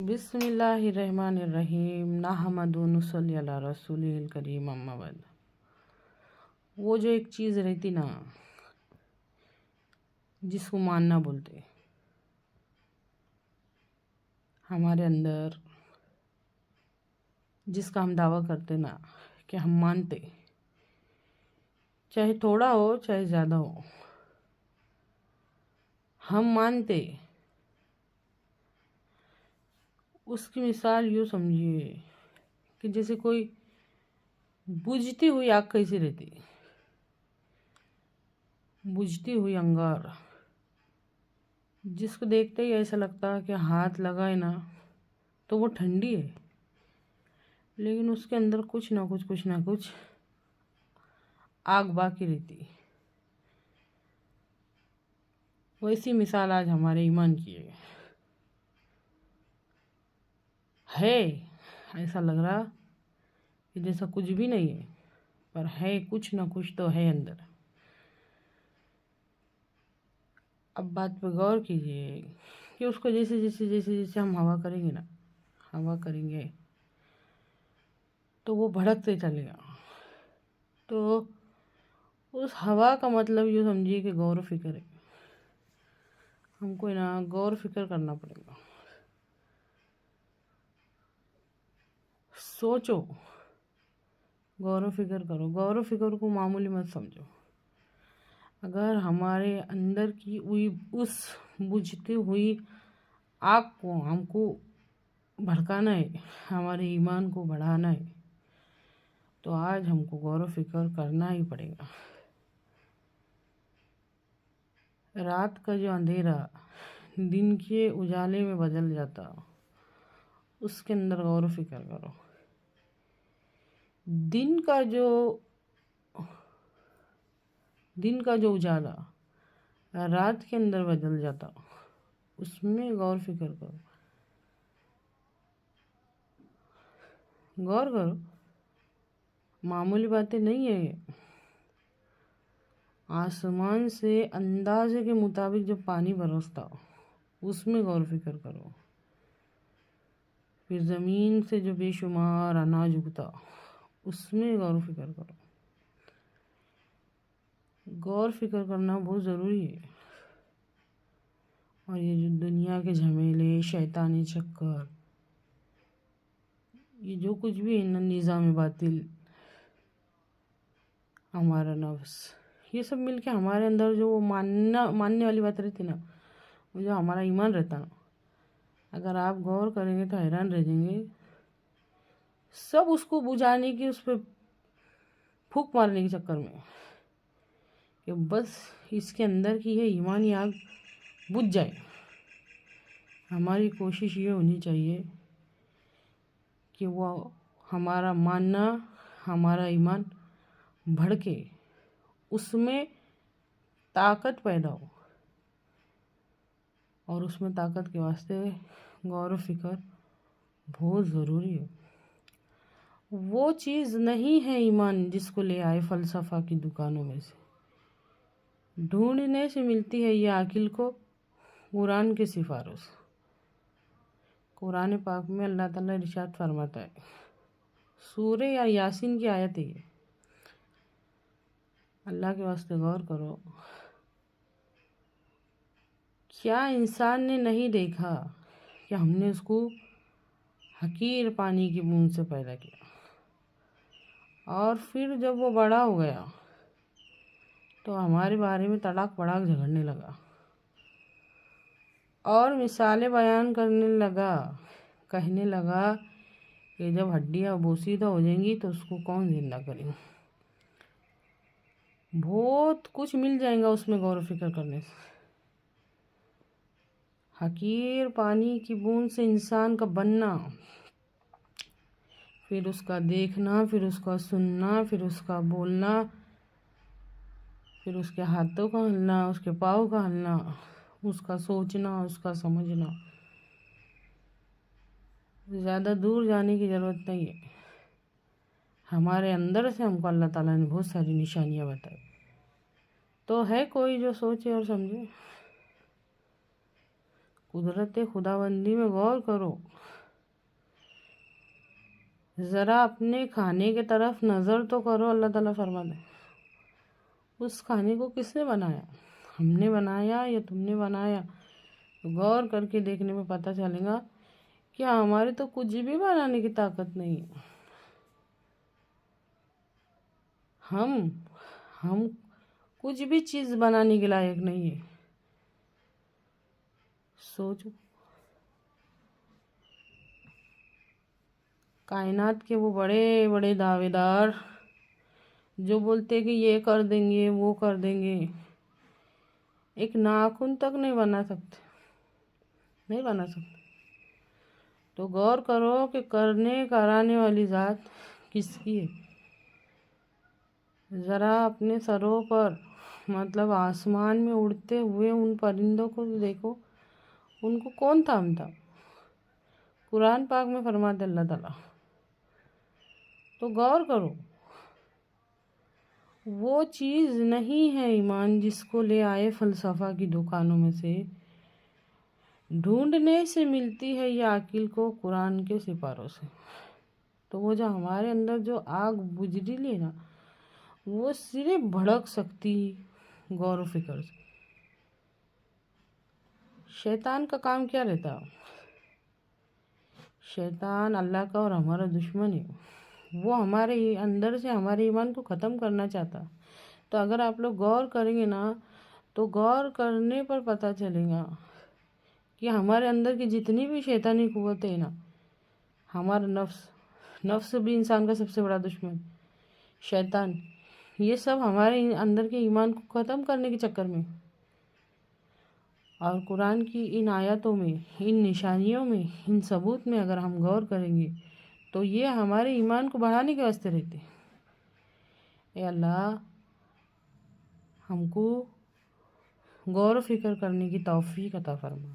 بسم اللہ الرحمن الرحیم نحمد و نصلی علی رسول الکریم اما بعد۔ وہ جو ایک چیز رہتی نا جس کو ماننا بولتے، ہمارے اندر جس کا ہم دعویٰ کرتے نا کہ ہم مانتے، چاہے تھوڑا ہو چاہے زیادہ ہو، ہم مانتے۔ اس کی مثال یوں سمجھیے کہ جیسے کوئی بجھتی ہوئی آگ کیسی رہتی، بجھتی ہوئی انگار جس کو دیکھتے ہی ایسا لگتا کہ ہاتھ لگائے نا تو وہ ٹھنڈی ہے، لیکن اس کے اندر کچھ نہ کچھ آگ باقی رہتی۔ ویسی مثال آج ہمارے ایمان کی ہے۔ ایسا لگ رہا کہ جیسا کچھ بھی نہیں ہے، پر ہے کچھ نہ کچھ تو ہے اندر۔ اب بات پہ غور کیجئے کہ اس کو جیسے ہم ہوا کریں گے نا، ہوا کریں گے تو وہ بھڑکتے چلے گا۔ تو اس ہوا کا مطلب یوں سمجھیے کہ غور و فکر ہے۔ ہم کو نا غور و فکر کرنا پڑے گا۔ سوچو، غور و فکر کرو، غور و فکر کو معمولی مت سمجھو۔ اگر ہمارے اندر کی اس بجھتی ہوئی آگ کو ہم کو بھڑکانا ہے، ہمارے ایمان کو بڑھانا ہے، تو آج ہم کو غور و فکر کرنا ہی پڑے گا۔ رات کا جو اندھیرا دن کے اجالے میں بدل جاتا، اس کے اندر غور و فکر کرو۔ دن کا جو اجالا رات کے اندر بدل جاتا، اس میں غور و فکر کرو۔ غور کرو، معمولی باتیں نہیں ہیں۔ آسمان سے اندازے کے مطابق جب پانی برستا، اس میں غور و فکر کرو۔ پھر زمین سے جو بے شمار اناج اگتا، اس میں غور و فکر کرو۔ غور و فکر کرنا بہت ضروری ہے۔ اور یہ جو دنیا کے جھمیلے، شیطانی چکر، یہ جو کچھ بھی ہے نا، نظام باطل، ہمارا نفس، یہ سب مل کے ہمارے اندر جو ماننے والی بات رہتی نا، وہ جو ہمارا ایمان رہتا نا، اگر آپ غور کریں گے تو حیران رہ جائیں گے۔ سب اس کو بجھانے کی، اس پہ پھونک مارنے کے چکر میں کہ بس اس کے اندر کی ہے ایمانی آگ بجھ جائے۔ ہماری کوشش یہ ہونی چاہیے کہ وہ ہمارا ماننا، ہمارا ایمان بھڑکے، اس میں طاقت پیدا ہو، اور اس میں طاقت کے واسطے غور و فکر بہت ضروری ہے۔ وہ چیز نہیں ہے ایمان جس کو لے آئے فلسفہ کی دکانوں میں سے، ڈھونڈنے سے ملتی ہے یہ عاقل کو قرآن کے سفارش۔ قرآن پاک میں اللہ تعالیٰ ارشاد فرماتا ہے، سورہ یا یاسین کی آیت ہے۔ اللہ کے واسطے غور کرو، کیا انسان نے نہیں دیکھا کہ ہم نے اس کو حقیر پانی کی بوند سے پیدا کیا، اور پھر جب وہ بڑا ہو گیا تو ہمارے بارے میں تڑاک پڑاک جھگڑنے لگا اور مثالیں بیان کرنے لگا، کہنے لگا کہ جب ہڈیاں بوسیدہ ہو جائیں گی تو اس کو کون زندہ کریں گے۔ بہت کچھ مل جائے گا اس میں غور و فکر کرنے سے۔ حقیر پانی کی بوند سے انسان کا بننا، پھر اس کا دیکھنا، پھر اس کا سننا، پھر اس کا بولنا، پھر اس کے ہاتھوں کا ہلنا، اس کے پاؤں کا ہلنا، اس کا سوچنا، اس کا سمجھنا۔ زیادہ دور جانے کی ضرورت نہیں ہے، ہمارے اندر سے ہم کو اللہ تعالیٰ نے بہت ساری نشانیاں بتائی۔ تو ہے کوئی جو سوچے اور سمجھے؟ قدرت خداوندی میں غور کرو۔ ذرا اپنے کھانے کی طرف نظر تو کرو. اللہ تعالیٰ فرماتے اس کھانے کو کس نے بنایا؟ ہم نے بنایا یا تم نے بنایا؟ غور کر کے دیکھنے میں پتہ چلے گا کہ ہماری تو کچھ بھی بنانے کی طاقت نہیں ہے. ہم کچھ بھی چیز بنانے کے لائق نہیں ہے. سوچو، کائنات کے وہ بڑے بڑے دعوے دار جو بولتے کہ یہ کر دیں گے وہ کر دیں گے، ایک ناخن تک نہیں بنا سکتے. تو غور کرو کہ کرنے کرانے والی ذات کس کی ہے. ذرا اپنے سروں پر مطلب آسمان میں اڑتے ہوئے ان پرندوں کو دیکھو، ان کو کون تھامتا؟ قرآن پاک میں فرماتے اللہ تعالیٰ. تو غور کرو، وہ چیز نہیں ہے ایمان جس کو لے آئے فلسفہ کی دکانوں میں سے، ڈھونڈنے سے ملتی ہے یہ عقل کو قرآن کے سپاروں سے. تو وہ جو ہمارے اندر جو آگ بجھ لی نا، وہ صرف بھڑک سکتی غور و فکر سے. شیطان کا کام کیا رہتا؟ شیطان اللہ کا اور ہمارا دشمن ہے. وہ ہمارے اندر سے ہمارے ایمان کو ختم کرنا چاہتا. تو اگر آپ لوگ غور کریں گے نا، تو غور کرنے پر پتہ چلے گا کہ ہمارے اندر کی جتنی بھی شیطانی قوتیں ہیں نا، ہمارا نفس بھی انسان کا سب سے بڑا دشمن، شیطان، یہ سب ہمارے اندر کے ایمان کو ختم کرنے کے چکر میں. اور قرآن کی ان آیاتوں میں، ان نشانیوں میں، ان ثبوت میں اگر ہم غور کریں گے تو یہ ہمارے ایمان کو بڑھانے کے واسطے رہتے. اے اللہ، ہم کو غور و فکر کرنے کی توفیق عطا فرما.